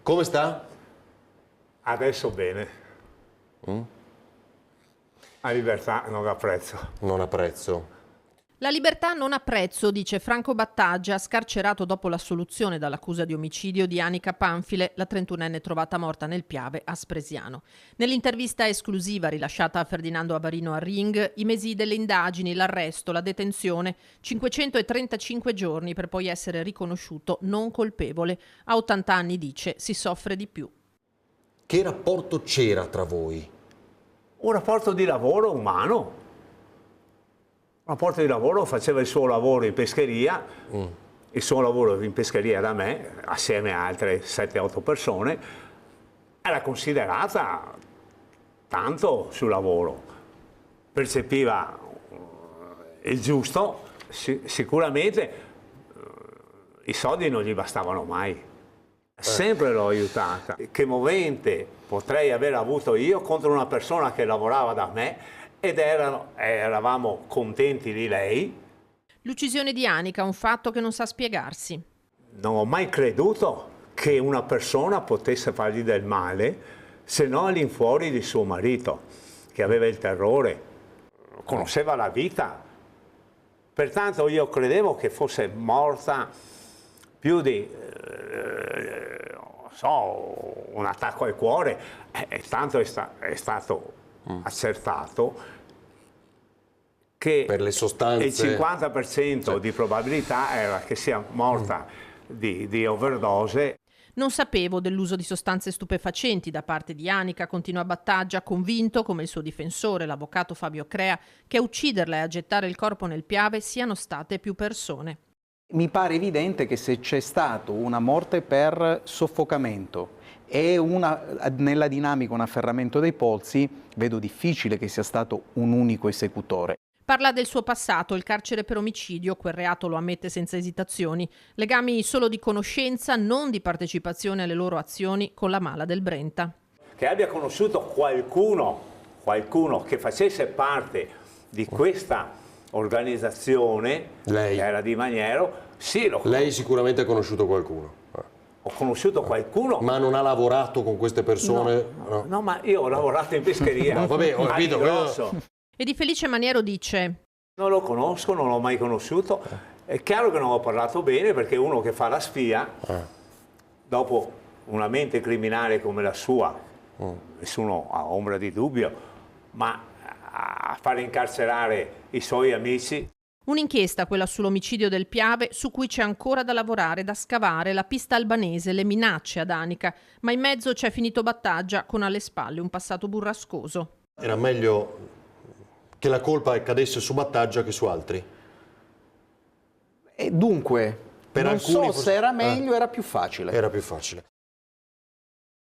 Come sta? Adesso bene. La libertà non ha prezzo. Non ha prezzo. La libertà non ha prezzo, dice Franco Battaggia, scarcerato dopo l'assoluzione dall'accusa di omicidio di Anica Panfile, la 31enne trovata morta nel Piave a Spresiano. Nell'intervista esclusiva rilasciata a Ferdinando Avarino a Ring, i mesi delle indagini, l'arresto, la detenzione, 535 giorni per poi essere riconosciuto non colpevole. A 80 anni, dice, si soffre di più. Che rapporto c'era tra voi? Un rapporto di lavoro umano. Un rapporto di lavoro, faceva il suo lavoro in pescheria, il suo lavoro in pescheria da me, assieme a altre 7-8 persone, era considerata tanto sul lavoro. Percepiva il giusto, sicuramente i soldi non gli bastavano mai. Sempre l'ho aiutata. Che movente potrei aver avuto io contro una persona che lavorava da me ed eravamo contenti di lei. L'uccisione di Anica, un fatto che non sa spiegarsi. Non ho mai creduto che una persona potesse fargli del male se non all'infuori di suo marito, che aveva il terrore, conosceva la vita. Pertanto io credevo che fosse morta più di, un attacco al cuore, e tanto è stato accertato che Per le sostanze... il 50% di probabilità era che sia morta di overdose. Non sapevo dell'uso di sostanze stupefacenti da parte di Anica, continua Battaggia, convinto, come il suo difensore, l'avvocato Fabio Crea, che a ucciderla e a gettare il corpo nel Piave siano state più persone. Mi pare evidente che se c'è stato una morte per soffocamento e nella dinamica un afferramento dei polsi, vedo difficile che sia stato un unico esecutore. Parla del suo passato, il carcere per omicidio, quel reato lo ammette senza esitazioni, legami solo di conoscenza, non di partecipazione alle loro azioni con la mala del Brenta. Che abbia conosciuto qualcuno che facesse parte di questa organizzazione, Lei. che era Di Maniero, sì, Lei sicuramente ha conosciuto qualcuno. ho conosciuto qualcuno. Ma non ha lavorato con queste persone? No. No, ma io ho lavorato in pescheria. No, vabbè, ho a capito, ridosso. E di Felice Maniero dice: Non lo conosco, non l'ho mai conosciuto. È chiaro che non ho parlato bene, perché uno che fa la spia, dopo una mente criminale come la sua, nessuno ha ombra di dubbio, ma a fare incarcerare i suoi amici. un'inchiesta, quella sull'omicidio del Piave, su cui c'è ancora da lavorare, da scavare, la pista albanese, le minacce ad Anica, ma in mezzo c'è finito Battaggia con alle spalle un passato burrascoso. Era meglio che la colpa cadesse su Battaggia che su altri? E dunque, Per non alcuni so forse- se era meglio, era più facile. Era più facile.